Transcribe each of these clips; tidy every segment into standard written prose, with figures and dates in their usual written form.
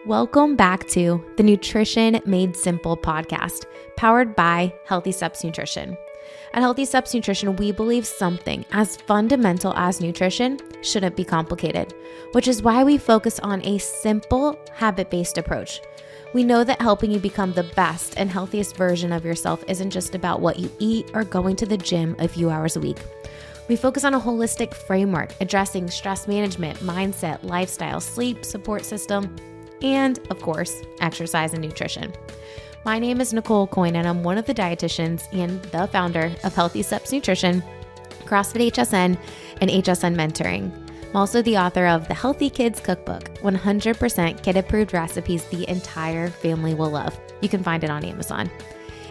Welcome back to the Nutrition Made Simple podcast, powered by Healthy Steps Nutrition. At Healthy Steps Nutrition, we believe something as fundamental as nutrition shouldn't be complicated, which is why we focus on a simple, habit-based approach. We know that helping you become the best and healthiest version of yourself isn't just about what you eat or going to the gym a few hours a week. We focus on a holistic framework addressing stress management, mindset, lifestyle, sleep, support system, and of course, exercise and nutrition. My name is Nicole Coyne, and I'm one of the dietitians and the founder of Healthy Steps Nutrition, CrossFit HSN, and HSN Mentoring. I'm also the author of the Healthy Kids Cookbook, 100% kid-approved recipes the entire family will love. You can find it on Amazon.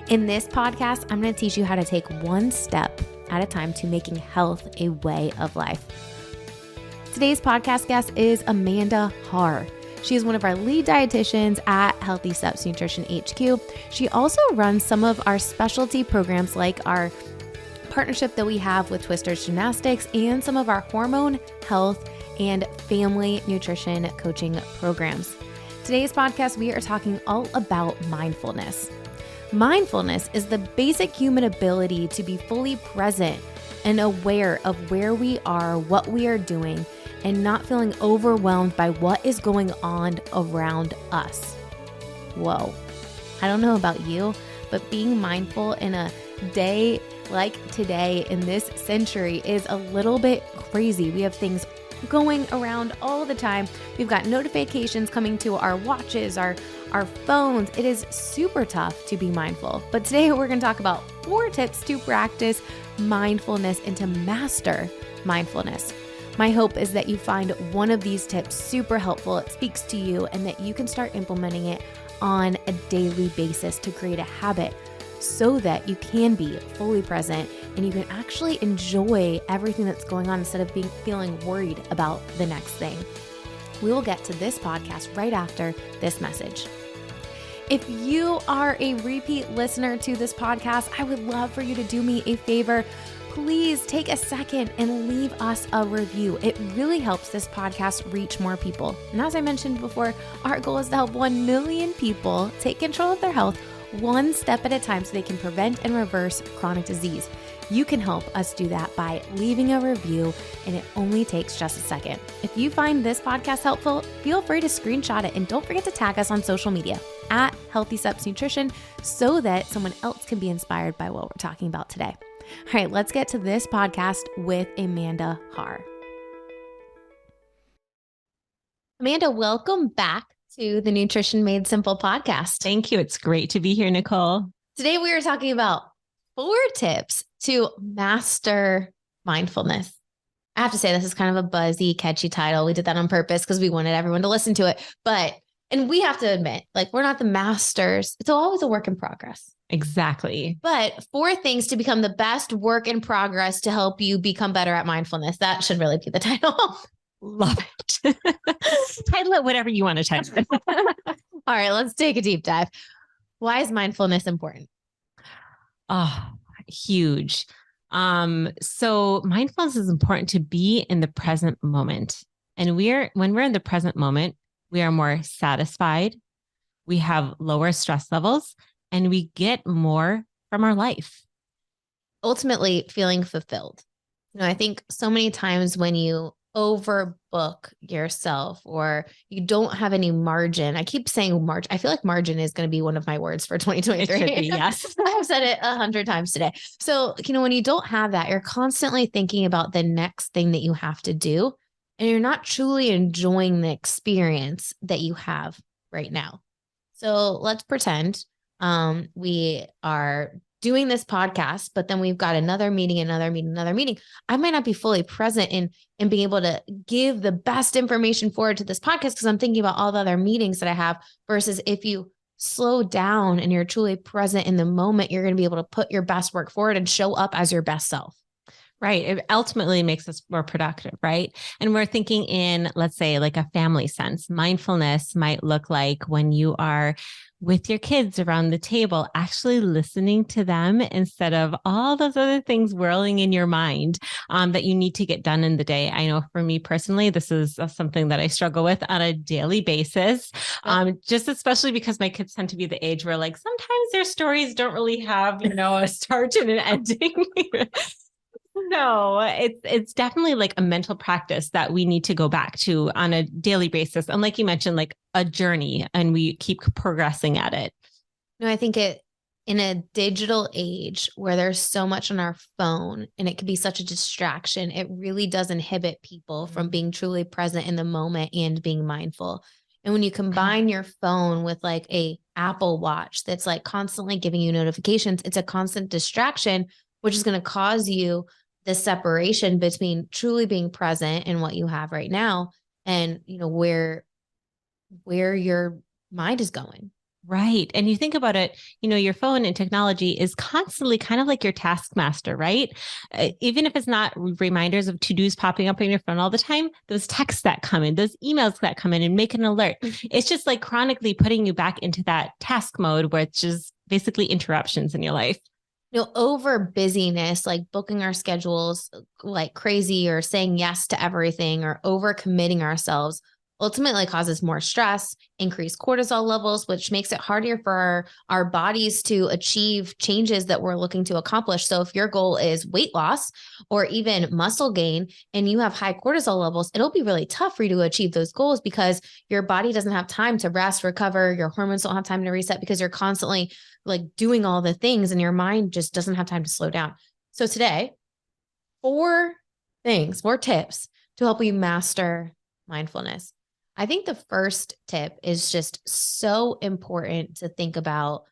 In this podcast, I'm going to teach you how to take one step at a time to making health a way of life. Today's podcast guest is Amanda Haar. She is one of our lead dietitians at Healthy Steps Nutrition HQ. She also runs some of our specialty programs like our partnership that we have with Twisters Gymnastics and some of our hormone, health, and family nutrition coaching programs. Today's podcast, we are talking all about mindfulness. Mindfulness is the basic human ability to be fully present and aware of where we are, what we are doing, and not feeling overwhelmed by what is going on around us. Whoa. I don't know about you, but being mindful in a day like today in this century is a little bit crazy. We have things going around all the time. We've got notifications coming to our watches, our phones. It is super tough to be mindful. But today we're going to talk about 4 tips to practice mindfulness and to master mindfulness. My hope is that you find one of these tips super helpful, it speaks to you, and that you can start implementing it on a daily basis to create a habit so that you can be fully present and you can actually enjoy everything that's going on instead of feeling worried about the next thing. We will get to this podcast right after this message. If you are a repeat listener to this podcast, I would love for you to do me a favor. Please take a second and leave us a review. It really helps this podcast reach more people. And as I mentioned before, our goal is to help 1 million people take control of their health one step at a time so they can prevent and reverse chronic disease. You can help us do that by leaving a review, and it only takes just a second. If you find this podcast helpful, feel free to screenshot it and don't forget to tag us on social media at Healthy Steps Nutrition so that someone else can be inspired by what we're talking about today. All right, let's get to this podcast with Amanda Haar. Amanda, welcome back to the Nutrition Made Simple podcast. Thank you. It's great to be here, Nicole. Today we are talking about 4 tips to master mindfulness. I have to say this is kind of a buzzy, catchy title. We did that on purpose because we wanted everyone to listen to it. And we have to admit, we're not the masters. It's always a work in progress. Exactly. But 4 things to become the best work in progress to help you become better at mindfulness. That should really be the title. Love it. Title it whatever you want to title it. All right, let's take a deep dive. Why is mindfulness important? Oh, huge. So mindfulness is important to be in the present moment. And when we're in the present moment, we are more satisfied. We have lower stress levels and we get more from our life. Ultimately, feeling fulfilled. I think so many times when you overbook yourself or you don't have any margin. I keep saying margin. I feel like margin is going to be one of my words for 2023. It should be, yes. I've said it 100 times today. So, when you don't have that, you're constantly thinking about the next thing that you have to do, and you're not truly enjoying the experience that you have right now. So let's pretend we are doing this podcast, but then we've got another meeting. I might not be fully present in being able to give the best information forward to this podcast because I'm thinking about all the other meetings that I have versus if you slow down and you're truly present in the moment, you're going to be able to put your best work forward and show up as your best self, Right. It ultimately makes us more productive, right? And we're thinking in, let's say, like a family sense. Mindfulness might look like when you are with your kids around the table, actually listening to them instead of all those other things whirling in your mind that you need to get done in the day. I know for me personally, this is something that I struggle with on a daily basis, just especially because my kids tend to be the age where like sometimes their stories don't really have, a start and an ending. No, it's definitely like a mental practice that we need to go back to on a daily basis. And like you mentioned, like a journey, and we keep progressing at it. No, I think in a digital age where there's so much on our phone and it can be such a distraction, it really does inhibit people from being truly present in the moment and being mindful. And when you combine your phone with like a Apple Watch that's like constantly giving you notifications, it's a constant distraction, which is going to cause you the separation between truly being present in what you have right now and, where your mind is going. Right. And you think about it, your phone and technology is constantly kind of like your taskmaster, right? Even if it's not reminders of to-dos popping up on your phone all the time, those texts that come in, those emails that come in and make an alert, it's just like chronically putting you back into that task mode, which is basically interruptions in your life. Over busyness, like booking our schedules like crazy or saying yes to everything or over committing ourselves ultimately causes more stress, increased cortisol levels, which makes it harder for our bodies to achieve changes that we're looking to accomplish. So if your goal is weight loss or even muscle gain and you have high cortisol levels, it'll be really tough for you to achieve those goals because your body doesn't have time to rest, recover, your hormones don't have time to reset because you're constantly like doing all the things and your mind just doesn't have time to slow down. So today, 4 tips to help you master mindfulness. I think the first tip is just so important to think about,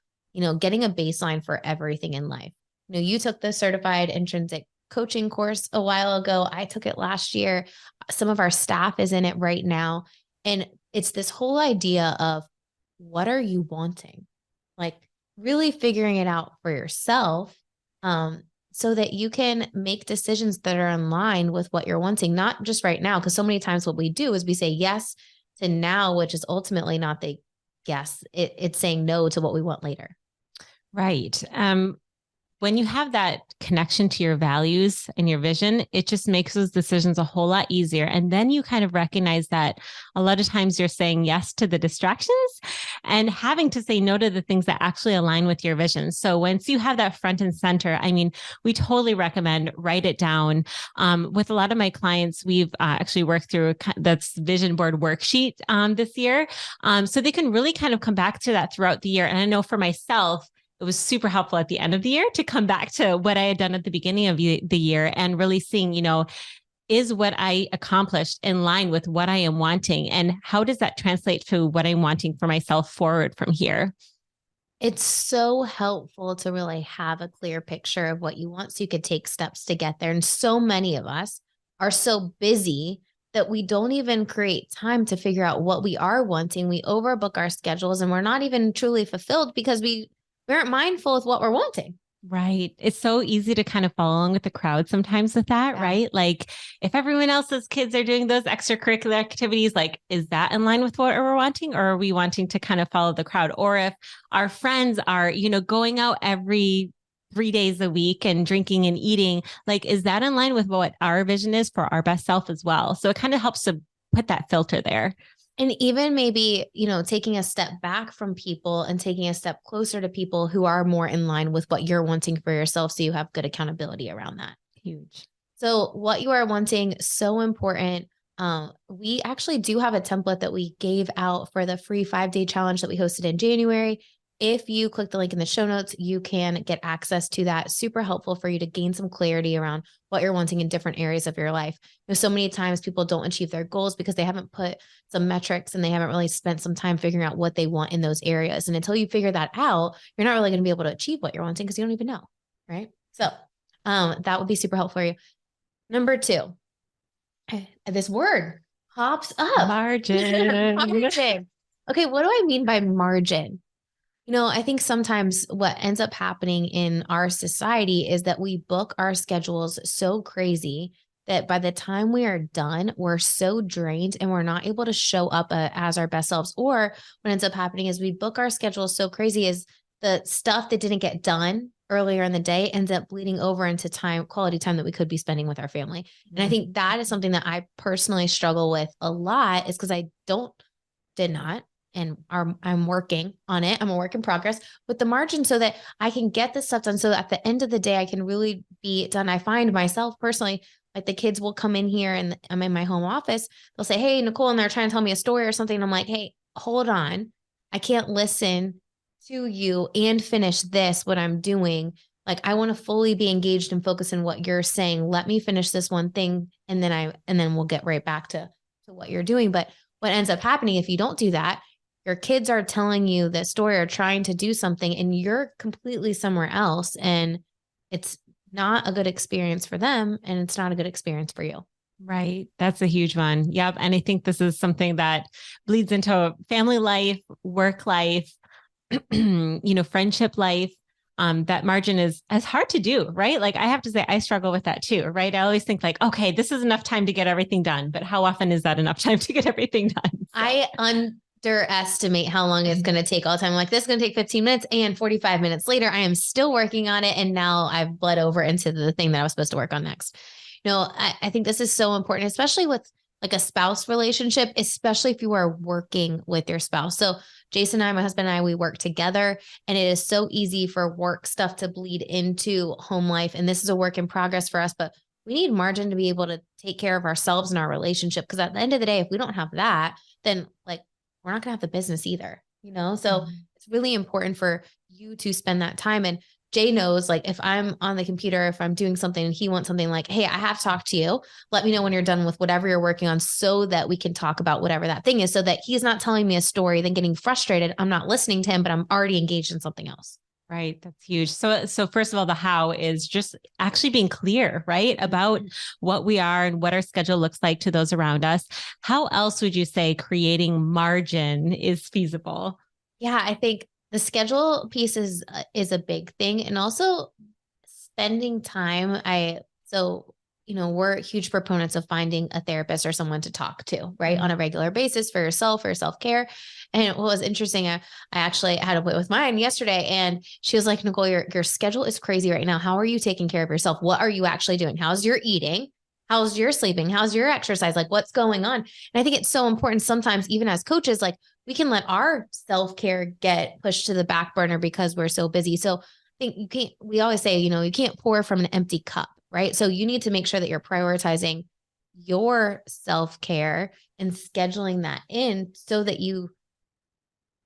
getting a baseline for everything in life. You took the certified intrinsic coaching course a while ago. I took it last year. Some of our staff is in it right now. And it's this whole idea of what are you wanting? Like really figuring it out for yourself. So that you can make decisions that are in line with what you're wanting, not just right now. Because so many times what we do is we say yes to now, which is ultimately not the yes. It's saying no to what we want later. Right. When you have that connection to your values and your vision, it just makes those decisions a whole lot easier. And then you kind of recognize that a lot of times you're saying yes to the distractions and having to say no to the things that actually align with your vision. So once you have that front and center, I mean, we totally recommend write it down. With a lot of my clients, we've actually worked through that's vision board worksheet this year. So they can really kind of come back to that throughout the year. And I know for myself, it was super helpful at the end of the year to come back to what I had done at the beginning of the year and really seeing, is what I accomplished in line with what I am wanting? And how does that translate to what I'm wanting for myself forward from here? It's so helpful to really have a clear picture of what you want so you could take steps to get there. And so many of us are so busy that we don't even create time to figure out what we are wanting. We overbook our schedules and we're not even truly fulfilled because we aren't mindful with what we're wanting. Right. It's so easy to kind of follow along with the crowd sometimes with that, Yeah. right? Like if everyone else's kids are doing those extracurricular activities, like is that in line with what we're wanting? Or are we wanting to kind of follow the crowd? Or if our friends are, going out every 3 days a week and drinking and eating, like is that in line with what our vision is for our best self as well? So it kind of helps to put that filter there. And even maybe, taking a step back from people and taking a step closer to people who are more in line with what you're wanting for yourself. So you have good accountability around that. Huge. So what you are wanting, so important. We actually do have a template that we gave out for the free 5-day challenge that we hosted in January. If you click the link in the show notes, you can get access to that. Super helpful for you to gain some clarity around what you're wanting in different areas of your life. So many times people don't achieve their goals because they haven't put some metrics and they haven't really spent some time figuring out what they want in those areas. And until you figure that out, you're not really going to be able to achieve what you're wanting because you don't even know. Right. So that would be super helpful for you. Number 2, this word pops up. Margin. Margin. Okay. What do I mean by margin? I think sometimes what ends up happening in our society is that we book our schedules so crazy that by the time we are done, we're so drained and we're not able to show up as our best selves. Or what ends up happening is we book our schedules so crazy is the stuff that didn't get done earlier in the day ends up bleeding over into quality time that we could be spending with our family. And I think that is something that I personally struggle with a lot, is because did not, and I'm working on it. I'm a work in progress with the margin so that I can get this stuff done. So at the end of the day, I can really be done. I find myself personally, like the kids will come in here and I'm in my home office. They'll say, "Hey, Nicole," and they're trying to tell me a story or something. And I'm like, "Hey, hold on. I can't listen to you and finish what I'm doing. Like, I want to fully be engaged and focus on what you're saying. Let me finish this one thing. And then we'll get right back to what you're doing." But what ends up happening if you don't do that, your kids are telling you the story or trying to do something and you're completely somewhere else, and it's not a good experience for them and it's not a good experience for you. Right. That's a huge one. Yep. And I think this is something that bleeds into family life, work life, friendship life. That margin is as hard to do, right? Like I have to say, I struggle with that too, right? I always think like, okay, this is enough time to get everything done, but how often is that enough time to get everything done? So. I underestimate how long it's going to take all the time. Like, this is going to take 15 minutes, and 45 minutes later, I am still working on it. And now I've bled over into the thing that I was supposed to work on next. I think this is so important, especially with like a spouse relationship, especially if you are working with your spouse. So Jason and I, my husband and I, we work together, and it is so easy for work stuff to bleed into home life. And this is a work in progress for us, but we need margin to be able to take care of ourselves and our relationship. Because at the end of the day, if we don't have that, then like we're not going to have the business either, So it's really important for you to spend that time. And Jay knows, like, if I'm on the computer, if I'm doing something and he wants something, like, "Hey, I have to talk to you. Let me know when you're done with whatever you're working on so that we can talk about whatever that thing is," so that he's not telling me a story, then getting frustrated. I'm not listening to him, but I'm already engaged in something else. Right. That's huge. So first of all, the how is just actually being clear, right? About what we are and what our schedule looks like to those around us. How else would you say creating margin is feasible? Yeah, I think the schedule piece is a big thing, and also spending time. We're huge proponents of finding a therapist or someone to talk to, right, on a regular basis for yourself, for self-care. And what was interesting, I actually had a wit with mine yesterday, and she was like, "Nicole, your schedule is crazy right now. How are you taking care of yourself? What are you actually doing? How's your eating? How's your sleeping? How's your exercise? Like, what's going on?" And I think it's so important sometimes, even as coaches, like, we can let our self-care get pushed to the back burner because we're so busy. So I think we always say, you can't pour from an empty cup, right? So you need to make sure that you're prioritizing your self-care and scheduling that in so that you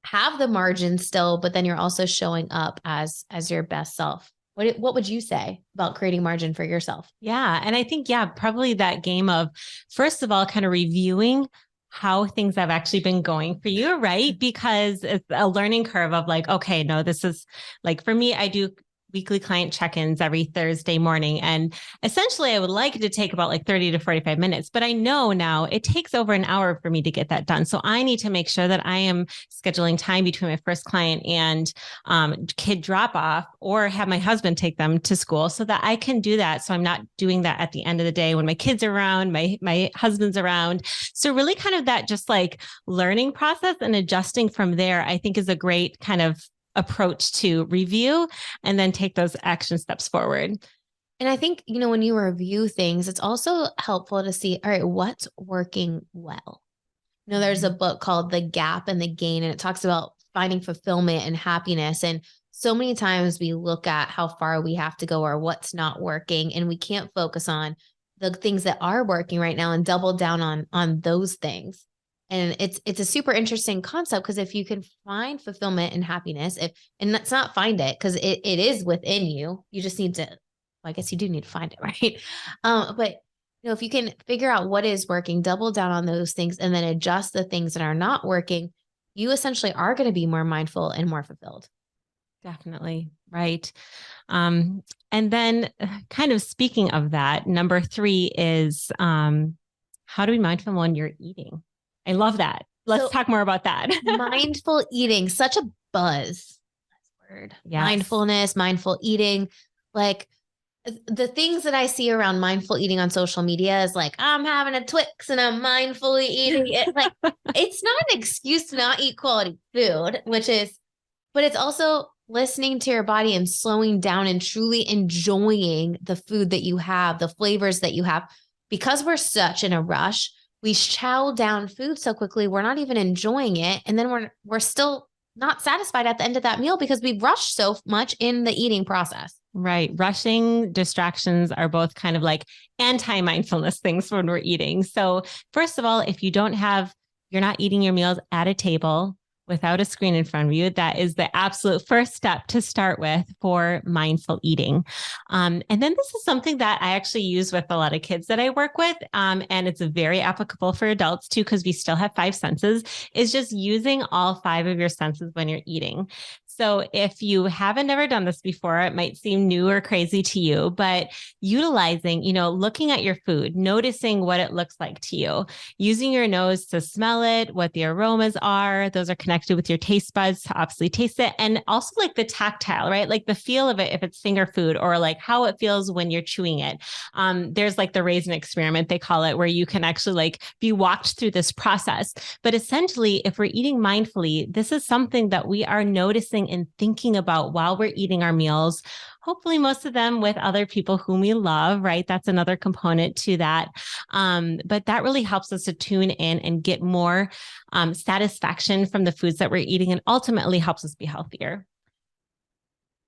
have the margin still, but then you're also showing up as your best self. What would you say about creating margin for yourself? Yeah. And I think, probably that game of, first of all, kind of reviewing how things have actually been going for you, right? Because it's a learning curve of like, okay, no, this is like, for me, I do weekly client check-ins every Thursday morning. And essentially I would like it to take about like 30 to 45 minutes, but I know now it takes over an hour for me to get that done. So I need to make sure that I am scheduling time between my first client and kid drop off, or have my husband take them to school so that I can do that. So I'm not doing that at the end of the day when my kids are around, my husband's around. So really kind of that just like learning process and adjusting from there, I think is a great kind of approach to review and then take those action steps forward. And I think, when you review things, it's also helpful to see, all right, what's working well. There's a book called The Gap and the Gain, and it talks about finding fulfillment and happiness. And so many times we look at how far we have to go or what's not working, and we can't focus on the things that are working right now and double down on those things. And it's a super interesting concept, because if you can find fulfillment and happiness, and that's not find it, because it is within you. You just need to, well, I guess you do need to find it, right? But if you can figure out what is working, double down on those things, and then adjust the things that are not working, you essentially are going to be more mindful and more fulfilled. Definitely. Right. And then kind of speaking of that, number 3 is how to be mindful when you're eating. I love that. Let's talk more about that. Mindful eating, such a buzz. word. Yes. Mindfulness, mindful eating. Like the things that I see around mindful eating on social media is like, I'm having a Twix and I'm mindfully eating it. Like, it's not an excuse to not eat quality food, but it's also listening to your body and slowing down and truly enjoying the food that you have, the flavors that you have. Because we're such in a rush, we chow down food so quickly, we're not even enjoying it. And then we're still not satisfied at the end of that meal because we've rushed so much in the eating process. Right. Rushing distractions are both kind of like anti-mindfulness things when we're eating. So first of all, if you're not eating your meals at a table without a screen in front of you, that is the absolute first step to start with for mindful eating. And then this is something that I actually use with a lot of kids that I work with. And it's very applicable for adults too, because we still have five senses, is just using all five of your senses when you're eating. So if you haven't ever done this before, it might seem new or crazy to you, but utilizing, looking at your food, noticing what it looks like to you, using your nose to smell it, what the aromas are, those are connected with your taste buds to obviously taste it. And also like the tactile, right? Like the feel of it, if it's finger food, or like how it feels when you're chewing it. There's like the raisin experiment, they call it, where you can actually like be walked through this process. But essentially, if we're eating mindfully, this is something that we are noticing and thinking about while we're eating our meals, hopefully most of them with other people whom we love, right? That's another component to that. But that really helps us to tune in and get more satisfaction from the foods that we're eating, and ultimately helps us be healthier.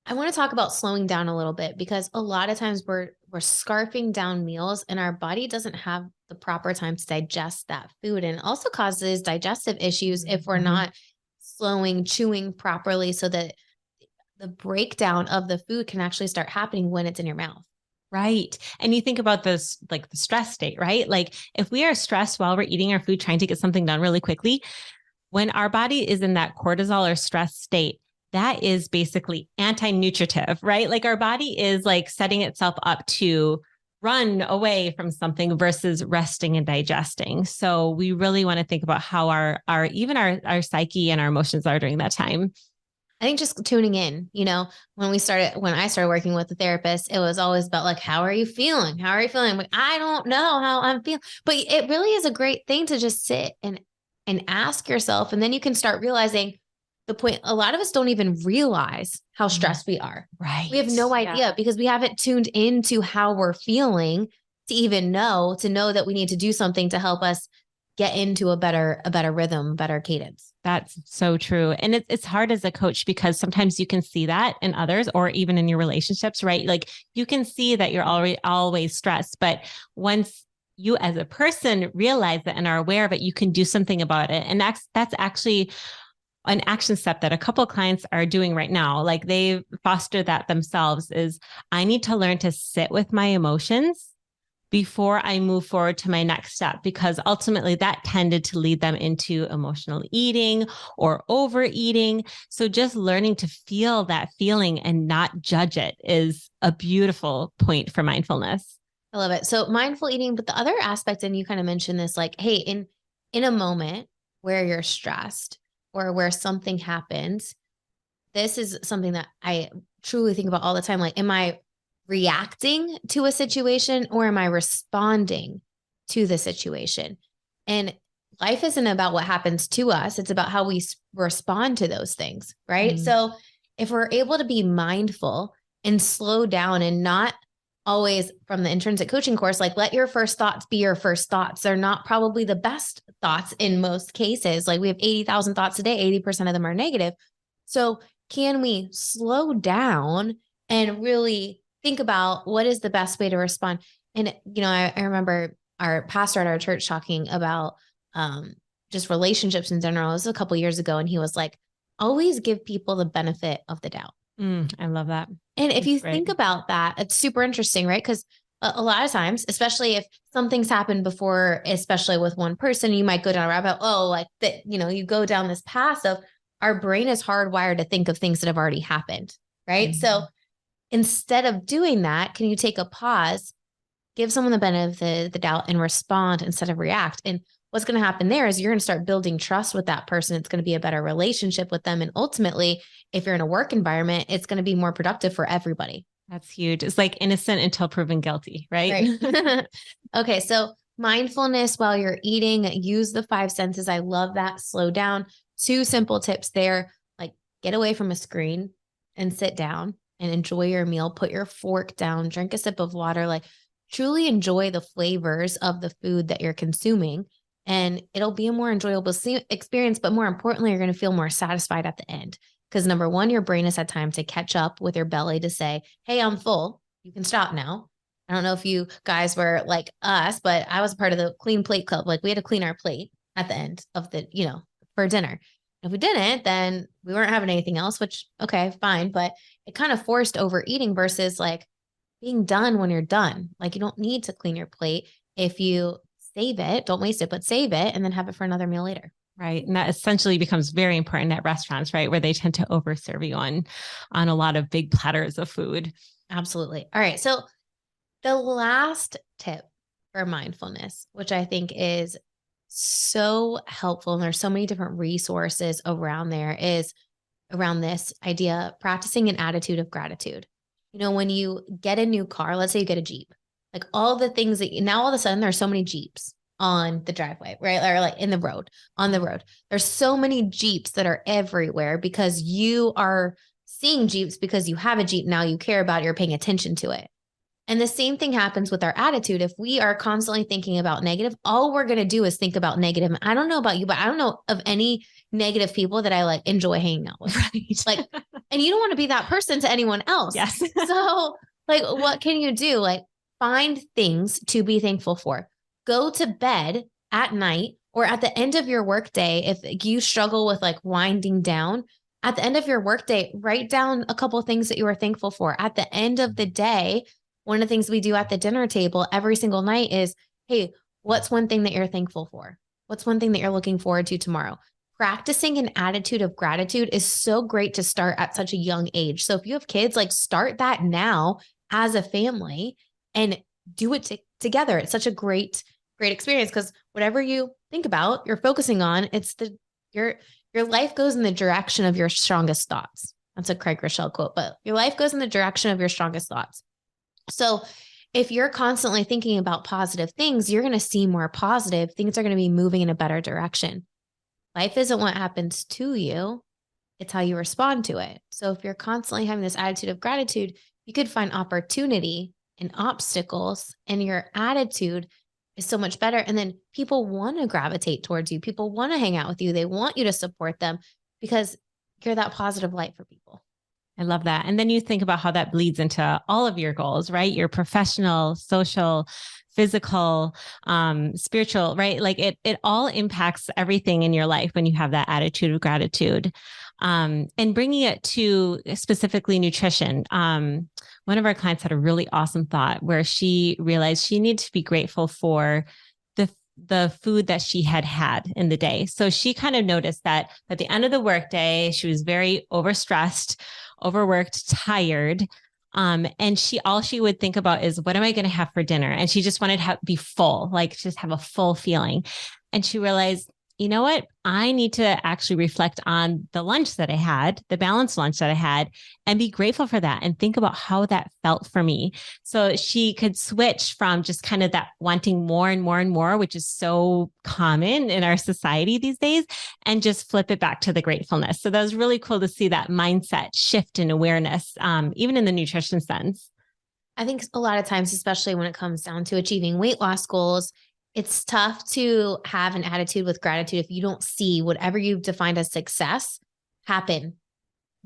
I want to talk about slowing down a little bit, because a lot of times we're scarfing down meals and our body doesn't have the proper time to digest that food, and it also causes digestive issues if we're not chewing properly, so that the breakdown of the food can actually start happening when it's in your mouth. Right. And you think about this, like the stress state, right? Like if we are stressed while we're eating our food, trying to get something done really quickly, when our body is in that cortisol or stress state, that is basically anti-nutritive, right? Like our body is like setting itself up to run away from something versus resting and digesting. So we really want to think about how our psyche and our emotions are during that time. I think just tuning in, when I started working with a therapist, it was always about like, how are you feeling? How are you feeling? I'm like, I don't know how I'm feeling, but it really is a great thing to just sit and ask yourself. And then you can start realizing the point. A lot of us don't even realize how stressed we are. Right. We have no idea because we haven't tuned into how we're feeling to even know that we need to do something to help us get into a better rhythm, better cadence. That's so true. And it's hard as a coach because sometimes you can see that in others or even in your relationships, right? Like you can see that you're already always stressed, but once you as a person realize that and are aware of it, you can do something about it. And that's actually an action step that a couple of clients are doing right now. Like they've fostered that themselves, is I need to learn to sit with my emotions before I move forward to my next step, because ultimately that tended to lead them into emotional eating or overeating. So just learning to feel that feeling and not judge it is a beautiful point for mindfulness. I love it. So mindful eating, but the other aspect, and you kind of mentioned this, like, hey, in a moment where you're stressed or where something happens, this is something that I truly think about all the time. Like, am I reacting to a situation or am I responding to the situation? And life isn't about what happens to us. It's about how we respond to those things, right? Mm-hmm. So if we're able to be mindful and slow down, and not always, from the Intrinsic Coaching Course, like let your first thoughts be your first thoughts. They're not probably the best thoughts in most cases. Like we have 80,000 thoughts a day, 80% of them are negative. So can we slow down and really think about what is the best way to respond? And, I remember our pastor at our church talking about just relationships in general. It was a couple of years ago. And he was like, always give people the benefit of the doubt. I love that. And if you think about that, it's super interesting, right? Because a lot of times, especially if something's happened before, especially with one person, you might go down a rabbit hole, like that, you go down this path of our brain is hardwired to think of things that have already happened, right? Mm-hmm. So instead of doing that, can you take a pause, give someone the benefit of the doubt and respond instead of react? And what's going to happen there is you're going to start building trust with that person. It's going to be a better relationship with them. And ultimately, if you're in a work environment, it's going to be more productive for everybody. That's huge. It's like innocent until proven guilty, right? Right. Okay. So mindfulness while you're eating, use the five senses. I love that. Slow down. 2 simple tips there, like get away from a screen and sit down and enjoy your meal. Put your fork down, drink a sip of water, like truly enjoy the flavors of the food that you're consuming. And it'll be a more enjoyable experience, but more importantly, you're going to feel more satisfied at the end. Because number one, your brain has had time to catch up with your belly to say, hey, I'm full. You can stop now. I don't know if you guys were like us, but I was part of the clean plate club. Like we had to clean our plate at the end of the, for dinner. If we didn't, then we weren't having anything else, which, okay, fine. But it kind of forced overeating versus like being done when you're done. Like you don't need to clean your plate. If you save it, don't waste it, but save it and then have it for another meal later. Right. And that essentially becomes very important at restaurants, right? Where they tend to overserve you on a lot of big platters of food. Absolutely. All right. So the last tip for mindfulness, which I think is so helpful, and there's so many different resources around there, is around this idea, practicing an attitude of gratitude. When you get a new car, let's say you get a Jeep, like all the things that now all of a sudden there's so many Jeeps on the driveway, right? Or like on the road. There's so many Jeeps that are everywhere because you are seeing Jeeps because you have a Jeep. Now you care about it, you're paying attention to it. And the same thing happens with our attitude. If we are constantly thinking about negative, all we're going to do is think about negative. I don't know about you, but I don't know of any negative people that I like enjoy hanging out with. Right. Like, and you don't want to be that person to anyone else. Yes. So like, what can you do? Like find things to be thankful for. Go to bed at night or at the end of your workday. If you struggle with like winding down, at the end of your workday, write down a couple of things that you are thankful for. At the end of the day, one of the things we do at the dinner table every single night is, hey, what's one thing that you're thankful for? What's one thing that you're looking forward to tomorrow? Practicing an attitude of gratitude is so great to start at such a young age. So if you have kids, like start that now as a family and do it together. It's such a great experience because whatever you think about, you're focusing on, your life goes in the direction of your strongest thoughts. That's a Craig Rochelle quote, but your life goes in the direction of your strongest thoughts. So if you're constantly thinking about positive things, you're going to see more positive. Things are going to be moving in a better direction. Life isn't what happens to you. It's how you respond to it. So if you're constantly having this attitude of gratitude, you could find opportunity in obstacles and your attitude is so much better. And then people want to gravitate towards you. People want to hang out with you. They want you to support them because you're that positive light for people. I love that. And then you think about how that bleeds into all of your goals, right? Your professional, social, physical, spiritual, right? Like it all impacts everything in your life when you have that attitude of gratitude. And bringing it to specifically nutrition. One of our clients had a really awesome thought where she realized she needed to be grateful for the food that she had in the day. So she kind of noticed that at the end of the workday, she was very overstressed, overworked, tired. And all she would think about is, what am I going to have for dinner? And she just wanted to be full, like just have a full feeling. And she realized, you know what? I need to actually reflect on the lunch that I had, the balanced lunch that I had, and be grateful for that and think about how that felt for me. So she could switch from just kind of that wanting more and more and more, which is so common in our society these days, and just flip it back to the gratefulness. So that was really cool to see that mindset shift in awareness, even in the nutrition sense. I think a lot of times, especially when it comes down to achieving weight loss goals, it's tough to have an attitude with gratitude if you don't see whatever you've defined as success happen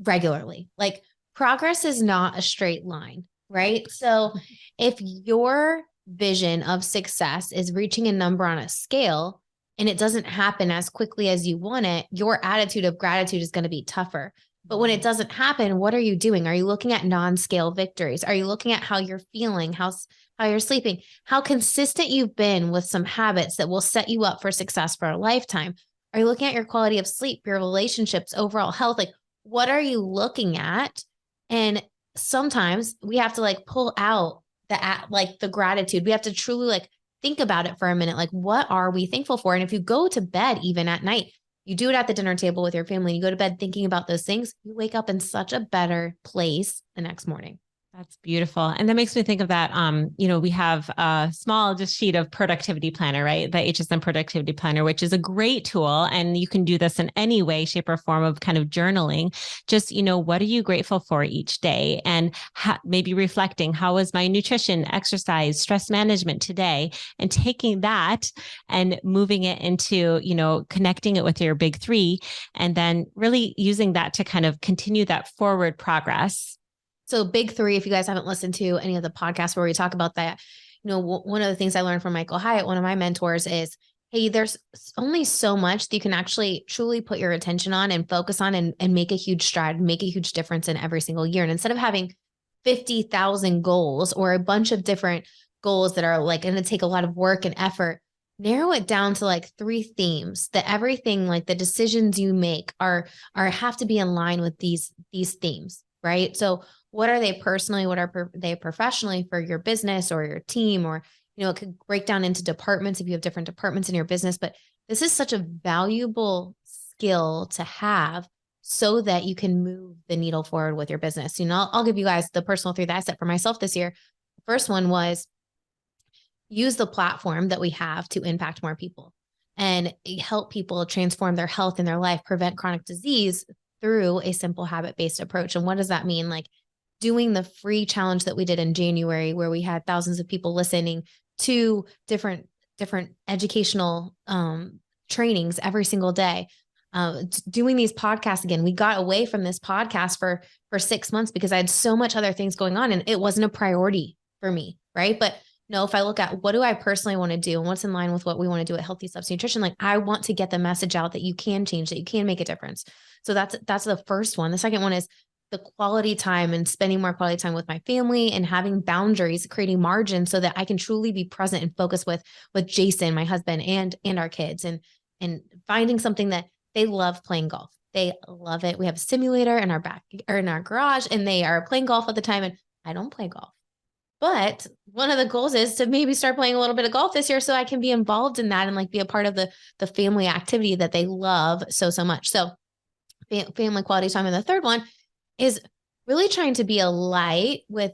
regularly. Like progress is not a straight line, right? So if your vision of success is reaching a number on a scale and it doesn't happen as quickly as you want it, your attitude of gratitude is going to be tougher. But when it doesn't happen, what are you doing? Are you looking at non-scale victories? Are you looking at how you're feeling, how you're sleeping, how consistent you've been with some habits that will set you up for success for a lifetime? Are you looking at your quality of sleep, your relationships, overall health? Like, what are you looking at? And sometimes we have to like pull out the gratitude. We have to truly like think about it for a minute. Like, what are we thankful for? And if you go to bed, even at night, you do it at the dinner table with your family, and you go to bed thinking about those things, you wake up in such a better place the next morning. That's beautiful. And that makes me think of that. We have a small just sheet of productivity planner, right? The HSM productivity planner, which is a great tool. And you can do this in any way, shape, or form of kind of journaling. Just, what are you grateful for each day? And maybe reflecting, how was my nutrition, exercise, stress management today? And taking that and moving it into, connecting it with your big three, and then really using that to kind of continue that forward progress. So big three, if you guys haven't listened to any of the podcasts where we talk about that, one of the things I learned from Michael Hyatt, one of my mentors, is, hey, there's only so much that you can actually truly put your attention on and focus on and make a huge stride, make a huge difference in every single year. And instead of having 50,000 goals or a bunch of different goals that are like going to take a lot of work and effort, narrow it down to like 3 themes that everything, like the decisions you make have to be in line with these themes, right? So what are they personally? What are they professionally for your business or your team? Or, it could break down into departments if you have different departments in your business. But this is such a valuable skill to have so that you can move the needle forward with your business. I'll give you guys the personal 3 that I set for myself this year. The first one was use the platform that we have to impact more people and help people transform their health and their life, prevent chronic disease through a simple habit-based approach. And what does that mean? Like, doing the free challenge that we did in January, where we had thousands of people listening to different educational trainings every single day. Doing these podcasts again. We got away from this podcast for 6 months because I had so much other things going on and it wasn't a priority for me, right? But no, if I look at what do I personally want to do and what's in line with what we want to do at Healthy Subs Nutrition, like I want to get the message out that you can change, that you can make a difference. So that's the first one. The second one is the quality time and spending more quality time with my family and having boundaries, creating margin so that I can truly be present and focus with Jason, my husband, and our kids, and finding something that they love. Playing golf. They love it. We have a simulator in our garage, and they are playing golf at the time. And I don't play golf, but one of the goals is to maybe start playing a little bit of golf this year so I can be involved in that and like be a part of the family activity that they love so much. So family quality time. And the third one is really trying to be a light with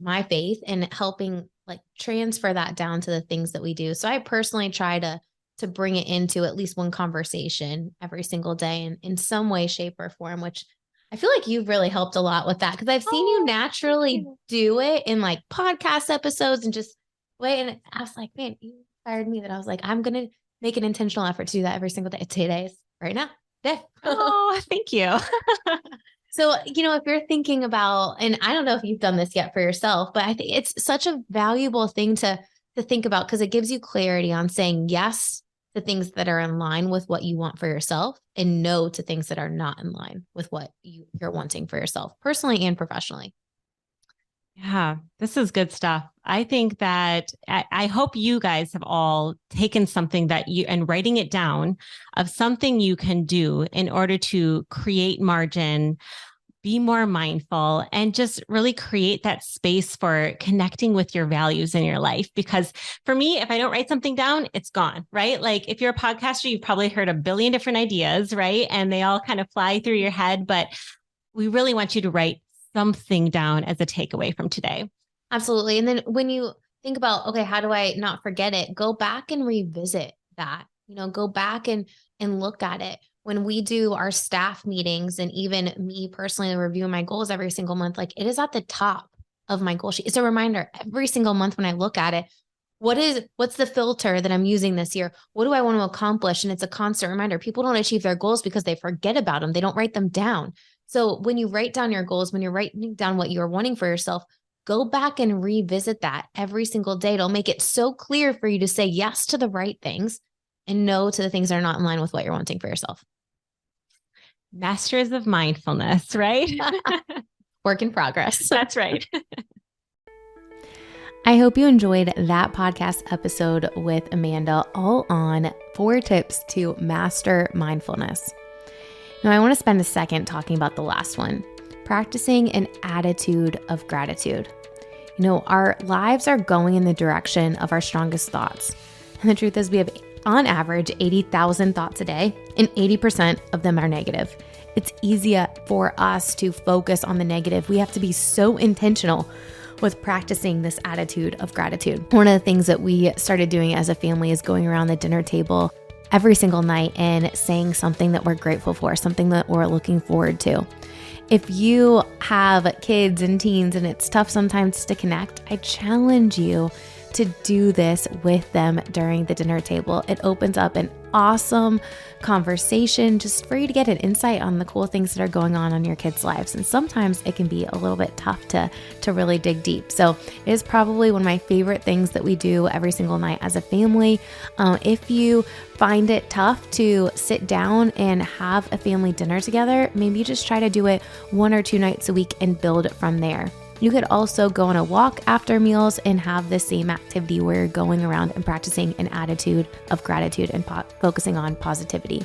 my faith and helping like transfer that down to the things that we do. So I personally try to bring it into at least one conversation every single day in some way, shape, or form, which I feel like you've really helped a lot with that because I've seen you naturally do it in like podcast episodes and just wait. And I was like, man, you inspired me that I was like, I'm going to make an intentional effort to do that every single day. Today's right now. Yeah. Oh, thank you. So, if you're thinking about, and I don't know if you've done this yet for yourself, but I think it's such a valuable thing to think about because it gives you clarity on saying yes to things that are in line with what you want for yourself and no to things that are not in line with what you're wanting for yourself, personally and professionally. Yeah, this is good stuff. I think that I hope you guys have all taken something and writing it down of something you can do in order to create margin, be more mindful, and just really create that space for connecting with your values in your life. Because for me, if I don't write something down, it's gone, right? Like if you're a podcaster, you've probably heard a billion different ideas, right? And they all kind of fly through your head, but we really want you to write something down as a takeaway from today. Absolutely. And then when you think about, okay, how do I not forget it? Go back and revisit that, go back and look at it. When we do our staff meetings and even me personally reviewing my goals every single month, like it is at the top of my goal sheet. It's a reminder every single month when I look at it, what's the filter that I'm using this year? What do I want to accomplish? And it's a constant reminder. People don't achieve their goals because they forget about them. They don't write them down. So when you write down your goals, when you're writing down what you're wanting for yourself, go back and revisit that every single day. It'll make it so clear for you to say yes to the right things and no to the things that are not in line with what you're wanting for yourself. Masters of mindfulness, right? Work in progress. That's right. I hope you enjoyed that podcast episode with Amanda, all on 4 tips to master mindfulness. Now, I want to spend a second talking about the last one, practicing an attitude of gratitude. Our lives are going in the direction of our strongest thoughts. And the truth is we have on average 80,000 thoughts a day, and 80% of them are negative. It's easier for us to focus on the negative. We have to be so intentional with practicing this attitude of gratitude. One of the things that we started doing as a family is going around the dinner table every single night and saying something that we're grateful for, something that we're looking forward to. If you have kids and teens and it's tough sometimes to connect, I challenge you to do this with them during the dinner table. It opens up an awesome conversation just for you to get an insight on the cool things that are going on in your kids' lives. And sometimes it can be a little bit tough to really dig deep. So it is probably one of my favorite things that we do every single night as a family. If you find it tough to sit down and have a family dinner together, maybe you just try to do it 1 or 2 nights a week and build it from there. You could also go on a walk after meals and have the same activity where you're going around and practicing an attitude of gratitude and focusing on positivity.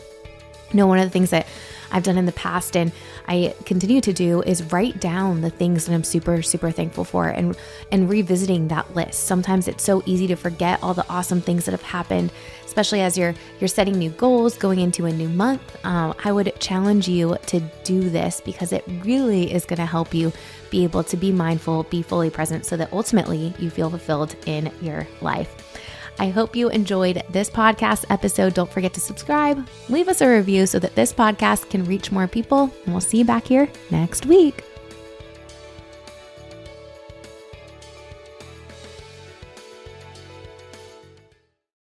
One of the things that I've done in the past and I continue to do is write down the things that I'm super, super thankful for and revisiting that list. Sometimes it's so easy to forget all the awesome things that have happened, especially as you're setting new goals going into a new month. I would challenge you to do this because it really is going to help you be able to be mindful, be fully present so that ultimately you feel fulfilled in your life. I hope you enjoyed this podcast episode. Don't forget to subscribe, leave us a review so that this podcast can reach more people, and we'll see you back here next week.